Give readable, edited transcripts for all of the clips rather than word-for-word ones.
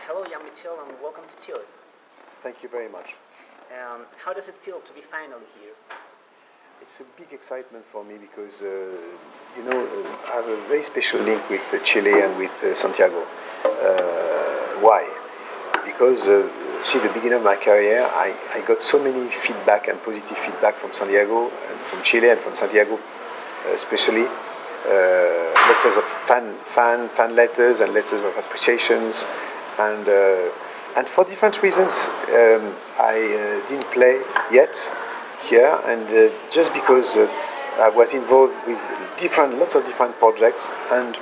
Hello, Michel, and welcome to Chile. Thank you very much. How does it feel to be finally here? It's a big excitement for me because, I have a very special link with Chile and with Santiago. Why? Because, see, the beginning of my career, I got so many feedback and positive feedback from Santiago and from Chile and from Santiago, especially. Letters of fan letters and letters of appreciations, and for different reasons I didn't play yet here, and just because I was involved with lots of different projects, and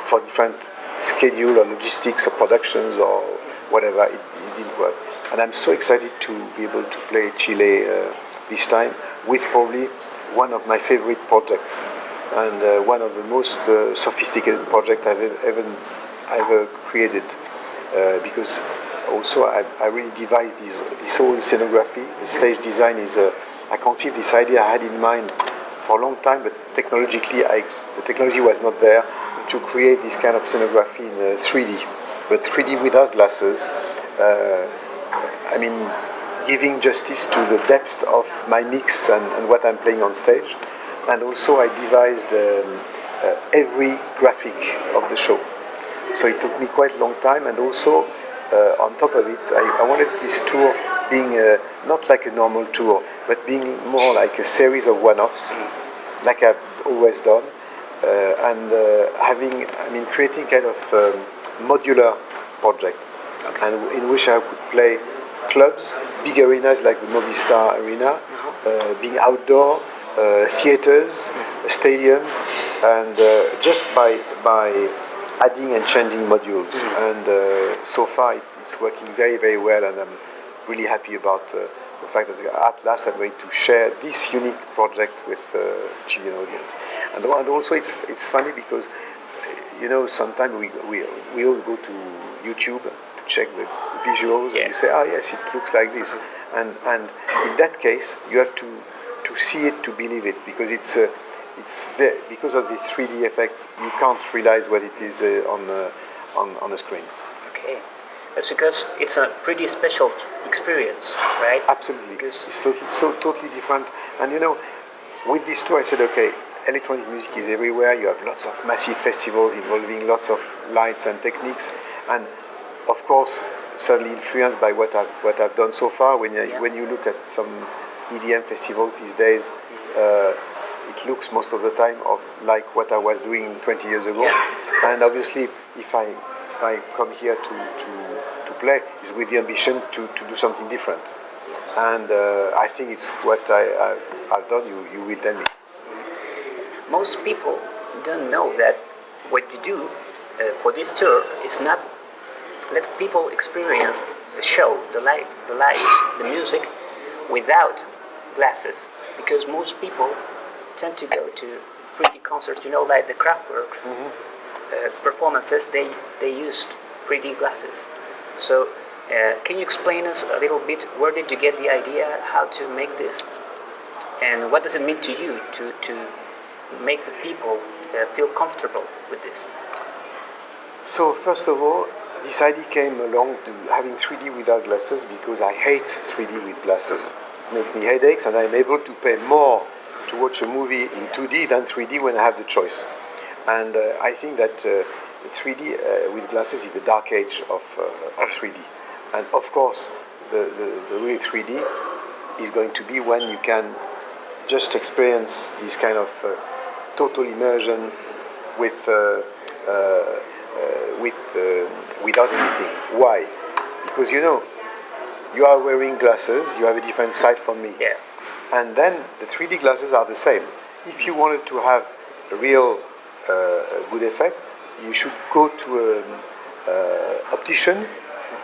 for different schedule or logistics or productions or whatever, it didn't work. And I'm so excited to be able to play Chile this time with probably one of my favorite projects and one of the most sophisticated projects I've ever created, because also I really devised this whole scenography. The stage design is I conceived this idea I had in mind for a long time, but technologically the technology was not there to create this kind of scenography in 3D, but 3D without glasses. Giving justice to the depth of my mix and what I'm playing on stage. And also I devised every graphic of the show. So it took me quite a long time, and also on top of it, I wanted this tour being not like a normal tour, but being more like a series of one-offs, like I've always done, creating kind of modular project, okay, and in which I could play clubs, big arenas like the Movistar Arena, being outdoor, theaters, stadiums, and just by adding and changing modules. And so far it's working very, very well, and I'm really happy about the fact that at last I'm going to share this unique project with the Chilean audience. And also it's funny because sometimes we all go to YouTube to check the visuals, and you say, oh yes, it looks like this, and in that case you have to see it to believe it, because because of the 3D effects you can't realize what it is on the screen. Okay, that's because it's a pretty special experience, right? Absolutely, because it's totally different. And with this tour I said, okay, electronic music is everywhere. You have lots of massive festivals involving lots of lights and techniques, and of course certainly influenced by what I've done so far. When you look at some EDM festivals these days, it looks most of the time like what I was doing 20 years ago. Yeah. And obviously, if I come here to play, is with the ambition to do something different. And I think it's what I've done. You will tell me. Most people don't know that what you do for this tour is not let people experience the show, the light, the music without glasses, because most people tend to go to 3D concerts, like the Kraftwerk performances, they used 3D glasses. So can you explain us a little bit, where did you get the idea, how to make this, and what does it mean to you to make the people feel comfortable with this? So first of all, this idea came along to having 3D without glasses, because I hate 3D with glasses. It makes me headaches, and I'm able to pay more to watch a movie in 2D than 3D when I have the choice. And I think that 3D with glasses is the dark age of 3D. And of course, the real 3D is going to be when you can just experience this kind of total immersion without anything. Why? Because you are wearing glasses, you have a different sight from me. Yeah. And then the 3D glasses are the same. If you wanted to have a real good effect, you should go to an optician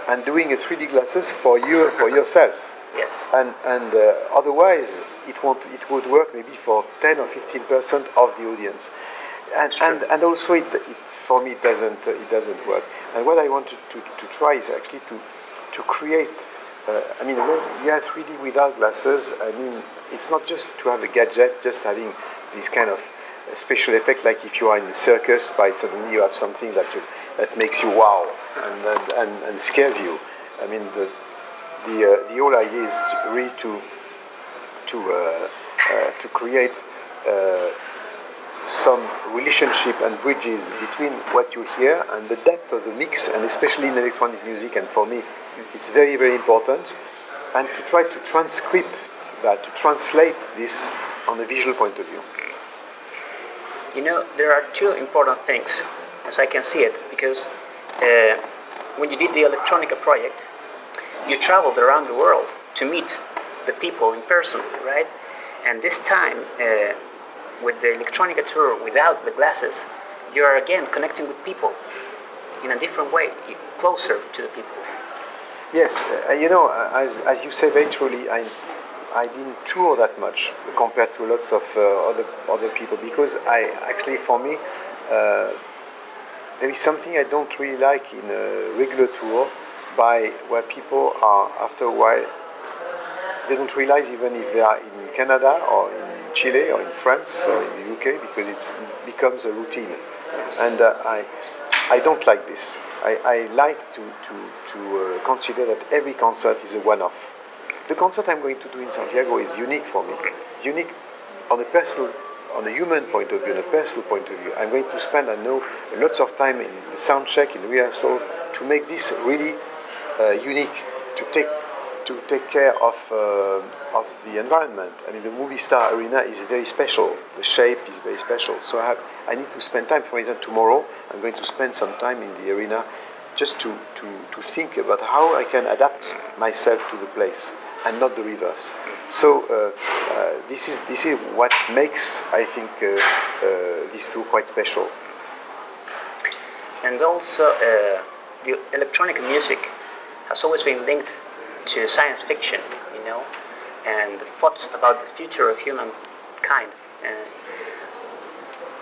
and doing a 3D glasses for yourself. Yes. And otherwise it would work maybe for 10 or 15% of the audience. And also it for me it doesn't work. And what I wanted to try is actually to create. When you have 3D without glasses, it's not just to have a gadget, just having this kind of special effect, like if you are in the circus, by suddenly you have something that makes you wow. and scares you. I mean, the whole idea is really to create some relationship and bridges between what you hear and the depth of the mix, and especially in electronic music. And for me, it's very, very important. And to try to transcript that, to translate this on a visual point of view. You know, there are two important things, as I can see it, because when you did the Electronica project, you traveled around the world to meet the people in person, right? And this time, with the Electronica tour without the glasses, you are again connecting with people in a different way, closer to the people. Yes, you know, as you say very truly, I didn't tour that much compared to lots of other people, because I actually, for me, there is something I don't really like in a regular tour, where people are, after a while, they don't realize even if they are in Canada or in Chile or in France or in the UK, because it becomes a routine. And I don't like this. I like to consider that every concert is a one-off. The concert I'm going to do in Santiago is unique for me. It's unique on a human point of view, on a personal point of view. I'm going to spend, I know, lots of time in the sound check, in rehearsals, to make this really unique, to take care of the environment. I mean, the movie star arena is very special. The shape is very special. So I need to spend time. For example, tomorrow I'm going to spend some time in the arena just to think about how I can adapt myself to the place and not the reverse. So this is what makes, I think, this tour quite special. And also, the electronic music has always been linked to science fiction, you know, and thoughts about the future of humankind.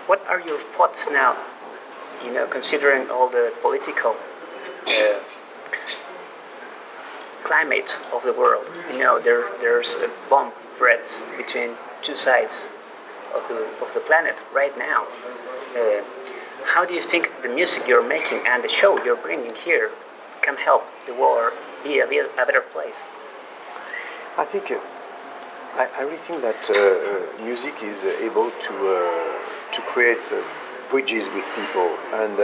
What are your thoughts now, you know, considering all the political climate of the world? You know, there's a bomb threats between two sides of the planet right now. How do you think the music you're making and the show you're bringing here can help the world be a better place? I think I really think that music is able to create bridges with people, and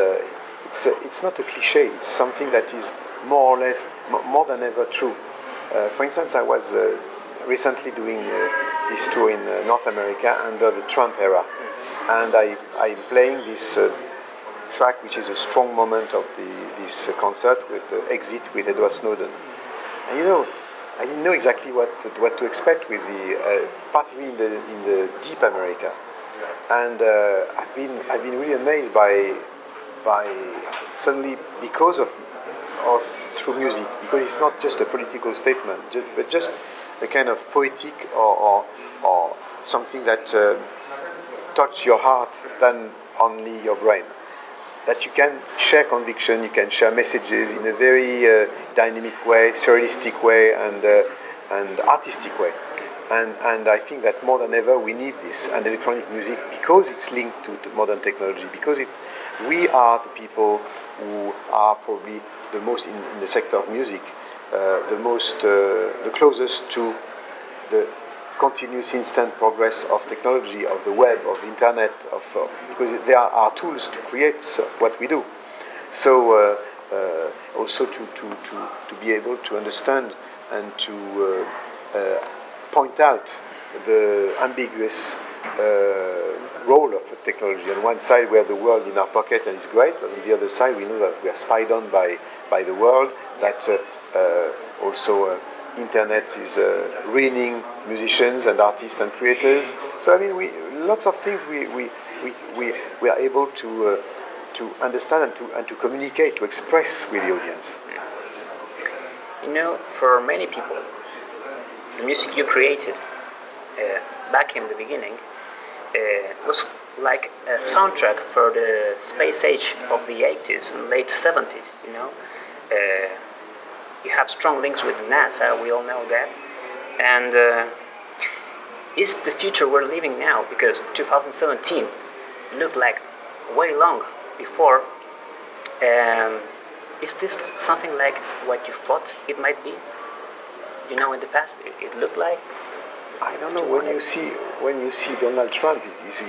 it's not a cliche. It's something that is more or less more than ever true. For instance, I was recently doing this tour in North America under the Trump era, and I'm playing this track, which is a strong moment of this concert, with Exit with Edward Snowden. And you know, I didn't know exactly what to expect with particularly in the deep America, and I've been really amazed by suddenly, because of through music, because it's not just a political statement, but just a kind of poetic or something that touches your heart than only your brain. That you can share conviction, you can share messages in a very dynamic way, surrealistic way, and artistic way. And I think that more than ever we need this, and electronic music, because it's linked to modern technology, because we are the people who are probably the most in the sector of music, the closest to the continuous instant progress of technology, of the web, of the internet, because there are tools to create what we do. So also to be able to understand and to point out the ambiguous role of technology. On one side, we have the world in our pocket and it's great, but on the other side, we know that we are spied on by the world, that also internet is ruining musicians and artists and creators. So I mean, lots of things we are able to understand and to communicate, to express with the audience. You know, for many people, the music you created back in the beginning was like a soundtrack for the space age of the 80s and late 70s, you know. You have strong links with NASA, we all know that. And is the future we're living now, because 2017 looked like way long before Is this something like what you thought it might be? You know, in the past, it looked like. I don't know. When you see Donald Trump, he's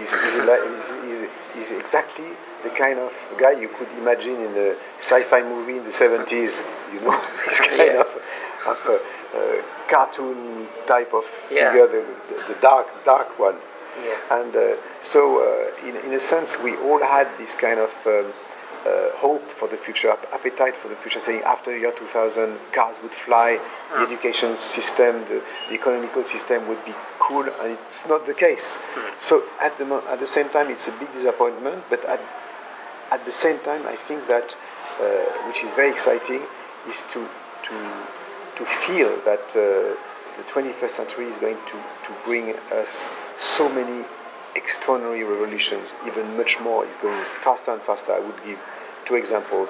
exactly the kind of guy you could imagine in a sci-fi movie in the 70s. You know, this kind of cartoon type of figure, the dark one. Yeah. And in a sense, we all had this kind of hope for the future, appetite for the future, saying after year 2000, cars would fly, the education system, the economical system would be cool, and it's not the case. So at the same time, it's a big disappointment, but at the same time, I think that, which is very exciting, is to feel that the 21st century is going to bring us so many extraordinary revolutions, even much more. It's going faster and faster. I would give two examples.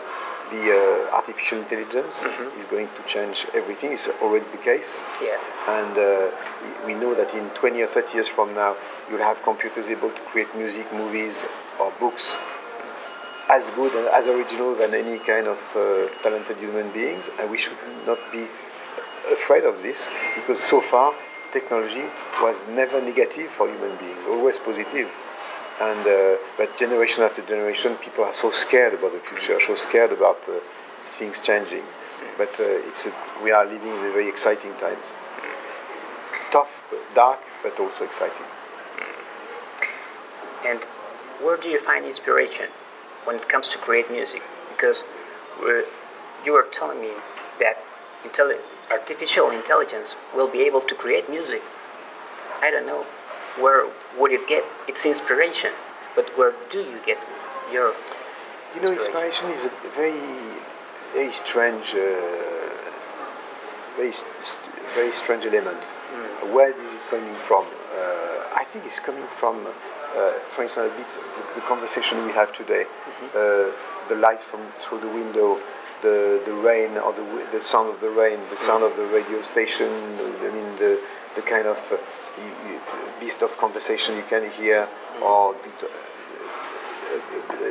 The artificial intelligence is going to change everything. It's already the case. Yeah. And we know that in 20 or 30 years from now, you'll have computers able to create music, movies, or books as good and as original than any kind of talented human beings. And we should not be afraid of this, because so far technology was never negative for human beings, always positive. And but generation after generation, people are so scared about the future, so scared about things changing. But we are living in very exciting times. Tough, dark, but also exciting. And where do you find inspiration when it comes to create music? Because you were telling me that artificial intelligence will be able to create music. I don't know where would it get its inspiration, but where do you get your inspiration is a very strange very strange element. Where is it coming from? I think it's coming from for instance, a bit the conversation we have today, the light through the window, the rain, or the sound of the rain, the sound of the radio station. I mean, the kind of beast of conversation you can hear, or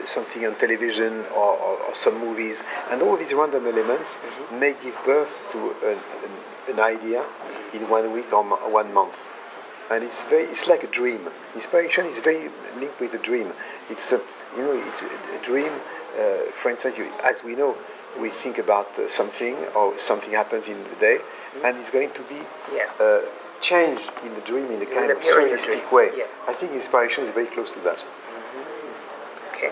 something on television, or some movies, and all these random elements may give birth to an idea in 1 week or 1 month. And it's like a dream. Inspiration is very linked with a dream. It's it's a dream. For instance, as we know, we think about something, or something happens in the day, and it's going to be changed in the dream in a kind of surrealistic way. Yeah. I think inspiration is very close to that. Okay.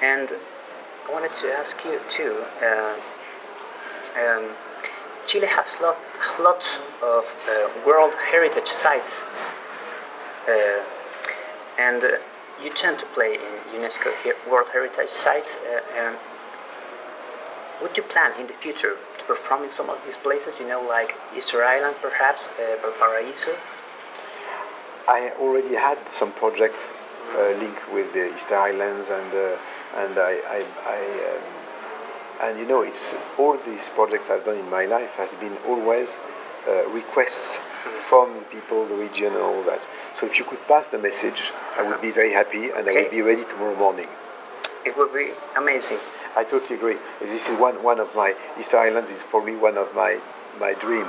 And I wanted to ask you too. Chile has lots of World Heritage sites, and you tend to play in UNESCO World Heritage sites. Would you plan in the future to perform in some of these places? Like Easter Island, perhaps, Valparaiso? I already had some projects linked with the Easter Islands, and it's all these projects I've done in my life has been always requests from people, the region, and all that. So if you could pass the message, I would be very happy, and I would be ready tomorrow morning. It would be amazing. I totally agree. This is one of my Easter Islands. Is probably one of my dream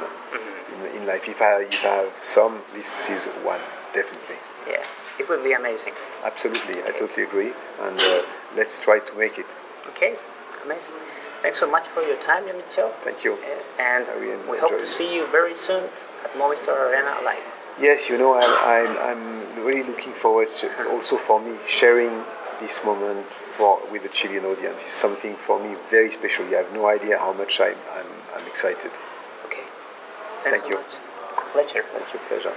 in life. If I have some, this is one, definitely. Yeah, it would be amazing. Absolutely, I totally agree, and let's try to make it. Okay, amazing. Thanks so much for your time, Michel. Thank you. And we hope to see you very soon at Movistar Arena Live. Yes, I'm really looking forward to, also for me, sharing this moment with the Chilean audience. It's something for me very special. You have no idea how much I'm excited. Okay. Thanks Thank so you. much. Pleasure. Thank you, pleasure.